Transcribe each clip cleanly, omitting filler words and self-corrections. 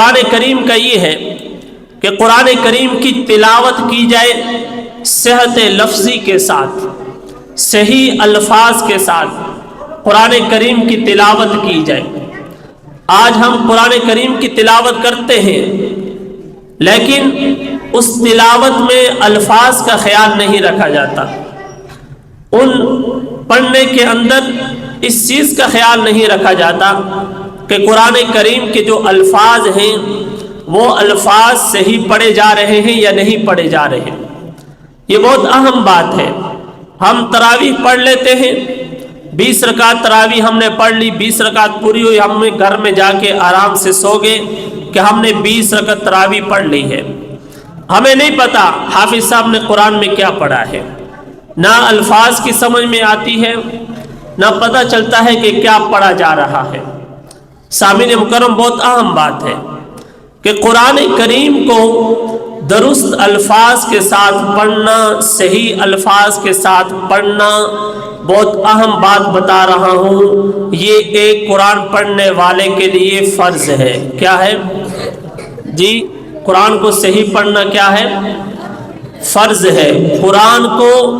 قرآن کریم کا یہ ہے کہ قرآن کریم کی تلاوت کی جائے صحت لفظی کے ساتھ، صحیح الفاظ کے ساتھ قرآن کریم کی تلاوت کی جائے۔ آج ہم قرآن کریم کی تلاوت کرتے ہیں لیکن اس تلاوت میں الفاظ کا خیال نہیں رکھا جاتا، ان پڑھنے کے اندر اس چیز کا خیال نہیں رکھا جاتا کہ قرآن کریم کے جو الفاظ ہیں وہ الفاظ صحیح پڑھے جا رہے ہیں یا نہیں پڑھے جا رہے ہیں۔ یہ بہت اہم بات ہے۔ ہم تراویح پڑھ لیتے ہیں، 20 رکعت تراویح ہم نے پڑھ لی، 20 رکعت پوری ہوئی، ہم نے گھر میں جا کے آرام سے سو گئے کہ ہم نے 20 رکعت تراویح پڑھ لی ہے۔ ہمیں نہیں پتا حافظ صاحب نے قرآن میں کیا پڑھا ہے، نہ الفاظ کی سمجھ میں آتی ہے، نہ پتہ چلتا ہے کہ کیا پڑھا جا رہا ہے۔ سامعین مکرم، بہت اہم بات ہے کہ قرآن کریم کو درست الفاظ کے ساتھ پڑھنا، صحیح الفاظ کے ساتھ پڑھنا بہت اہم بات بتا رہا ہوں۔ یہ ایک قرآن پڑھنے والے کے لیے فرض ہے۔ کیا ہے جی؟ قرآن کو صحیح پڑھنا کیا ہے؟ فرض ہے۔ قرآن کو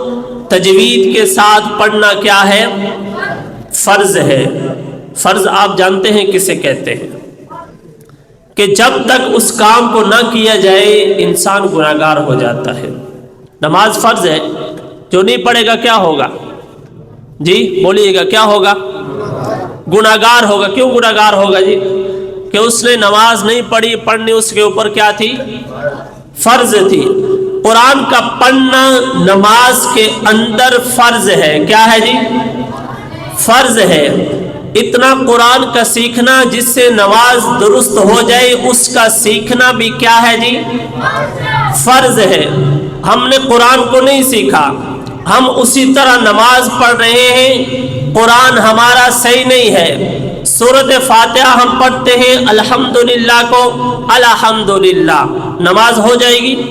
تجوید کے ساتھ پڑھنا کیا ہے؟ فرض ہے۔ فرض آپ جانتے ہیں کسے کہتے ہیں؟ کہ جب تک اس کام کو نہ کیا جائے انسان گناہگار ہو جاتا ہے۔ نماز فرض ہے، جو نہیں پڑھے گا کیا ہوگا؟ جی بولیے گا، کیا ہوگا؟ گناہگار ہوگا۔ کیوں گناہگار ہوگا جی؟ کہ اس نے نماز نہیں پڑھی، پڑھنی اس کے اوپر کیا تھی؟ فرض تھی۔ قرآن کا پڑھنا نماز کے اندر فرض ہے۔ کیا ہے جی؟ فرض ہے۔ اتنا قرآن کا سیکھنا جس سے نماز درست ہو جائے، اس کا سیکھنا بھی کیا ہے جی؟ فرض ہے۔ ہم نے قرآن کو نہیں سیکھا، ہم اسی طرح نماز پڑھ رہے ہیں، قرآن ہمارا صحیح نہیں ہے۔ سورۃ فاتحہ ہم پڑھتے ہیں الحمدللہ کو الحمدللہ، نماز ہو جائے گی؟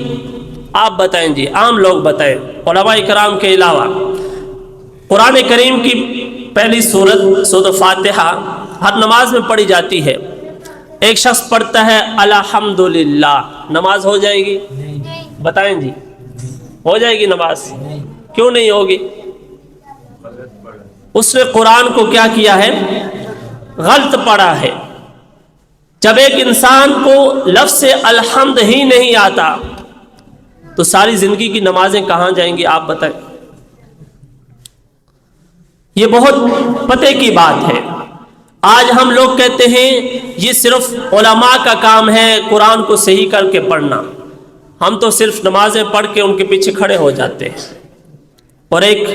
آپ بتائیں جی، عام لوگ بتائیں، علماء کرام کے علاوہ۔ قرآن کریم کی پہلی سورۃ فاتحہ ہر نماز میں پڑھی جاتی ہے۔ ایک شخص پڑھتا ہے الحمدللہ، نماز ہو جائے گی؟ بتائیں جی، ہو جائے گی نماز؟ کیوں نہیں ہوگی؟ اس نے قرآن کو کیا کیا ہے؟ غلط پڑھا ہے۔ جب ایک انسان کو لفظ الحمد ہی نہیں آتا تو ساری زندگی کی نمازیں کہاں جائیں گی؟ آپ بتائیں۔ یہ بہت پتے کی بات ہے۔ آج ہم لوگ کہتے ہیں یہ صرف علماء کا کام ہے قرآن کو صحیح کر کے پڑھنا، ہم تو صرف نمازیں پڑھ کے ان کے پیچھے کھڑے ہو جاتے ہیں۔ اور ایک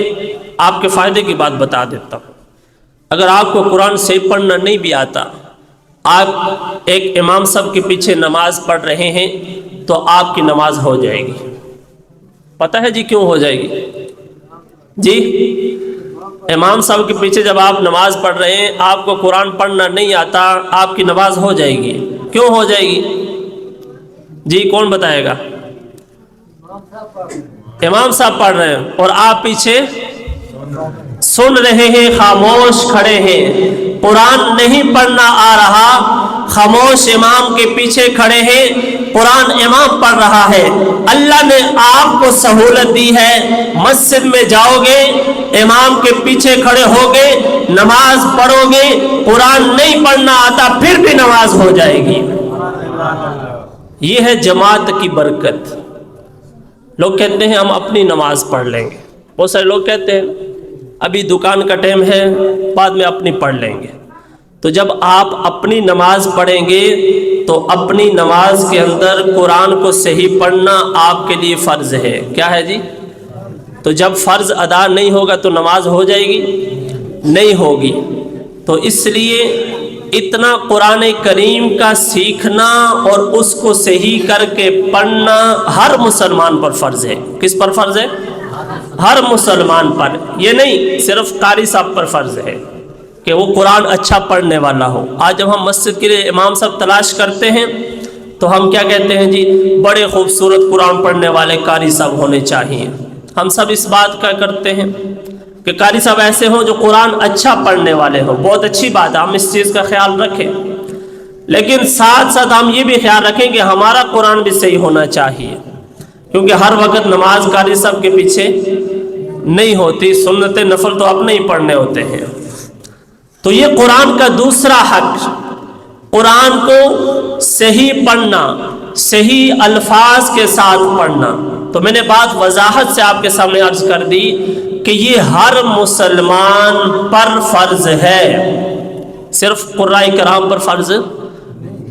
آپ کے فائدے کی بات بتا دیتا ہوں، اگر آپ کو قرآن صحیح پڑھنا نہیں بھی آتا، آپ ایک امام صاحب کے پیچھے نماز پڑھ رہے ہیں تو آپ کی نماز ہو جائے گی۔ پتہ ہے جی کیوں ہو جائے گی؟ جی امام صاحب کے پیچھے جب آپ نماز پڑھ رہے ہیں، آپ کو قرآن پڑھنا نہیں آتا، آپ کی نماز ہو جائے گی۔ کیوں ہو جائے گی جی؟ کون بتائے گا؟ امام صاحب پڑھ رہے ہیں اور آپ پیچھے سن رہے ہیں، خاموش کھڑے ہیں، قرآن نہیں پڑھنا آ رہا، خاموش امام کے پیچھے کھڑے ہیں، قرآن امام پڑھ رہا ہے۔ اللہ نے آپ کو سہولت دی ہے، مسجد میں جاؤ گے، امام کے پیچھے کھڑے ہوگے، نماز پڑھو گے، قرآن نہیں پڑھنا آتا پھر بھی نماز ہو جائے گی۔ یہ ہے جماعت کی برکت۔ لوگ کہتے ہیں ہم اپنی نماز پڑھ لیں گے، بہت سارے لوگ کہتے ہیں ابھی دکان کا ٹائم ہے، بعد میں اپنی پڑھ لیں گے۔ تو جب آپ اپنی نماز پڑھیں گے تو اپنی نماز کے اندر قرآن کو صحیح پڑھنا آپ کے لیے فرض ہے۔ کیا ہے جی؟ تو جب فرض ادا نہیں ہوگا تو نماز ہو جائے گی؟ نہیں ہوگی۔ تو اس لیے اتنا قرآن کریم کا سیکھنا اور اس کو صحیح کر کے پڑھنا ہر مسلمان پر فرض ہے۔ کس پر فرض ہے؟ ہر مسلمان پر۔ یہ نہیں صرف قاری صاحب پر فرض ہے کہ وہ قرآن اچھا پڑھنے والا ہو۔ آج جب ہم مسجد کے لیے امام صاحب تلاش کرتے ہیں تو ہم کیا کہتے ہیں جی؟ بڑے خوبصورت قرآن پڑھنے والے قاری صاحب ہونے چاہیے۔ ہم سب اس بات کا کرتے ہیں کہ قاری صاحب ایسے ہوں جو قرآن اچھا پڑھنے والے ہوں۔ بہت اچھی بات ہے، ہم اس چیز کا خیال رکھیں، لیکن ساتھ ساتھ ہم یہ بھی خیال رکھیں کہ ہمارا قرآن بھی صحیح ہونا چاہیے، کیونکہ ہر وقت نماز قاری سب کے پیچھے نہیں ہوتی، سنت نفل تو اپنے ہی پڑھنے ہوتے ہیں۔ تو یہ قرآن کا دوسرا حق، قرآن کو صحیح پڑھنا، صحیح الفاظ کے ساتھ پڑھنا۔ تو میں نے بات وضاحت سے آپ کے سامنے عرض کر دی کہ یہ ہر مسلمان پر فرض ہے، صرف قراء کرام پر فرض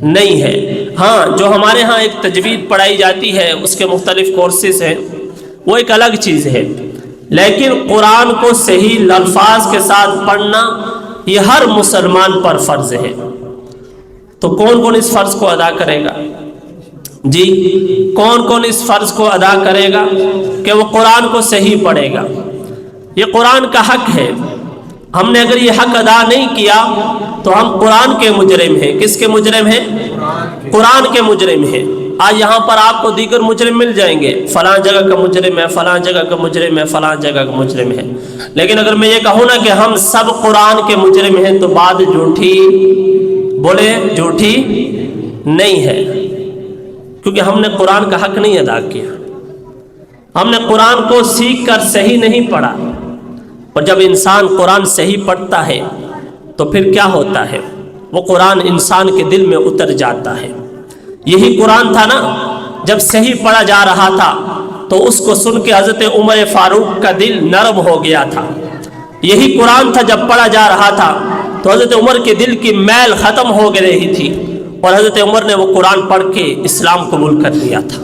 نہیں ہے۔ ہاں، جو ہمارے ہاں ایک تجوید پڑھائی جاتی ہے، اس کے مختلف کورسز ہیں، وہ ایک الگ چیز ہے، لیکن قرآن کو صحیح الفاظ کے ساتھ پڑھنا یہ ہر مسلمان پر فرض ہے۔ تو کون کون اس فرض کو ادا کرے گا؟ جی، کون کون اس فرض کو ادا کرے گا کہ وہ قرآن کو صحیح پڑھے گا؟ یہ قرآن کا حق ہے، ہم نے اگر یہ حق ادا نہیں کیا تو ہم قرآن کے مجرم ہیں۔ کس کے مجرم ہیں؟ قرآن کے مجرم ہیں۔ آج یہاں پر آپ کو دیگر مجرم مل جائیں گے، فلاں جگہ کا مجرم ہے، فلاں جگہ کا مجرم ہے، فلاں جگہ کا مجرم ہے، لیکن اگر میں یہ کہوں نا کہ ہم سب قرآن کے مجرم ہیں تو بات جھوٹی، بولے جھوٹی نہیں ہے، کیونکہ ہم نے قرآن کا حق نہیں ادا کیا، ہم نے قرآن کو سیکھ کر صحیح نہیں پڑھا۔ اور جب انسان قرآن صحیح پڑھتا ہے تو پھر کیا ہوتا ہے؟ وہ قرآن انسان کے دل میں اتر جاتا ہے۔ یہی قرآن تھا نا، جب صحیح پڑھا جا رہا تھا تو اس کو سن کے حضرت عمر فاروق کا دل نرم ہو گیا تھا۔ یہی قرآن تھا، جب پڑھا جا رہا تھا تو حضرت عمر کے دل کی میل ختم ہو رہی تھی، اور حضرت عمر نے وہ قرآن پڑھ کے اسلام قبول کر لیا تھا۔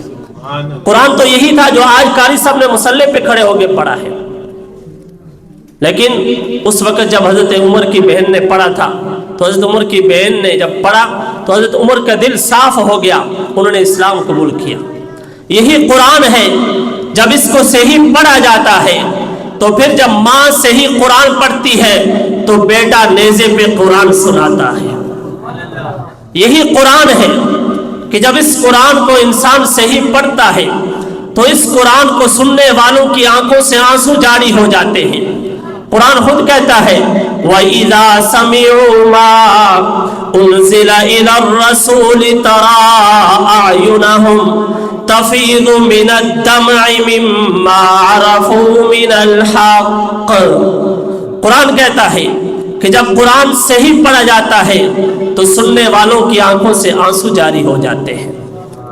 قرآن تو یہی تھا جو آج قاری صاحب نے مصلی پہ کھڑے ہو کے پڑھا ہے، لیکن اس وقت جب حضرت عمر کی بہن نے پڑھا تھا تو حضرت عمر کی بہن نے جب پڑھا تو حضرت عمر کا دل صاف ہو گیا، انہوں نے اسلام قبول کیا۔ یہی قرآن ہے، جب اس کو صحیح پڑھا جاتا ہے تو پھر جب ماں صحیح قرآن پڑھتی ہے تو بیٹا نیزے پہ قرآن سناتا ہے۔ یہی قرآن ہے کہ جب اس قرآن کو انسان صحیح پڑھتا ہے تو اس قرآن کو سننے والوں کی آنکھوں سے آنسو جاری ہو جاتے ہیں۔ قرآن خود کہتا ہے وَإِذَا سَمِعُوا مَا أُنزِلَ إِلَى الرَّسُولِ تَرَىٰ أَعْيُنَهُمْ تَفِيضُ مِنَ الدَّمْعِ مِمَّا عَرَفُوا مِنَ الْحَقِّ۔ قرآن کہتا ہے کہ جب قرآن صحیح پڑھا جاتا ہے تو سننے والوں کی آنکھوں سے آنسو جاری ہو جاتے ہیں۔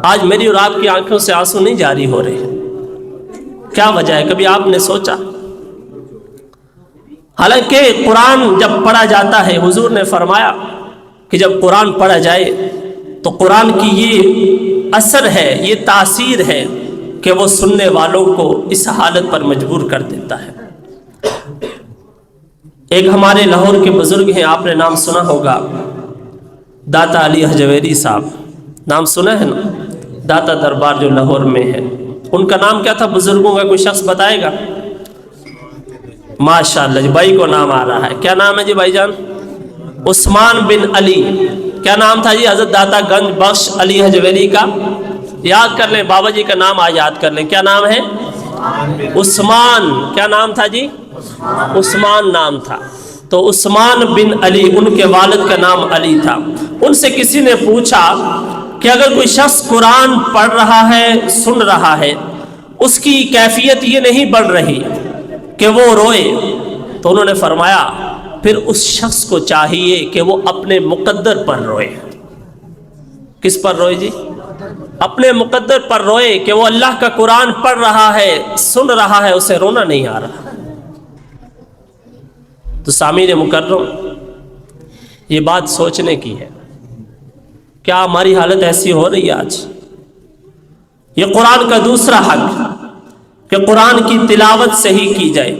آج میری اور آپ کی آنکھوں سے آنسو نہیں جاری ہو رہے، کیا وجہ ہے؟ کبھی آپ نے سوچا؟ حالانکہ قرآن جب پڑھا جاتا ہے، حضور نے فرمایا کہ جب قرآن پڑھا جائے تو قرآن کی یہ اثر ہے، یہ تاثیر ہے کہ وہ سننے والوں کو اس حالت پر مجبور کر دیتا ہے۔ ایک ہمارے لاہور کے بزرگ ہیں، آپ نے نام سنا ہوگا، داتا علی حجویری صاحب، نام سنا ہے نا؟ داتا دربار جو لاہور میں ہے، ان کا نام کیا تھا؟ بزرگوں کا کوئی شخص بتائے گا؟ ماشاءاللہ جی، بھائی کو نام آ رہا ہے، کیا نام ہے جی بھائی جان؟ عثمان بن علی۔ کیا نام تھا جی حضرت داتا گنج بخش علی حجویری کا؟ یاد کر لیں، بابا جی کا نام آج یاد کر لیں، کیا نام ہے؟ عثمان۔ کیا نام تھا جی؟ عثمان نام تھا۔ تو عثمان بن علی، ان کے والد کا نام علی تھا۔ ان سے کسی نے پوچھا کہ اگر کوئی شخص قرآن پڑھ رہا ہے، سن رہا ہے، اس کی کیفیت یہ نہیں بڑھ رہی کہ وہ روئے، تو انہوں نے فرمایا پھر اس شخص کو چاہیے کہ وہ اپنے مقدر پر روئے۔ کس پر روئے جی؟ اپنے مقدر پر روئے کہ وہ اللہ کا قرآن پڑھ رہا ہے، سن رہا ہے، اسے رونا نہیں آ رہا۔ تو سامعین مکرم، یہ بات سوچنے کی ہے، کیا ہماری حالت ایسی ہو رہی ہے آج؟ یہ قرآن کا دوسرا حق کہ قرآن کی تلاوت صحیح کی جائے،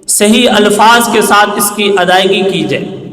صحیح الفاظ کے ساتھ اس کی ادائیگی کی جائے۔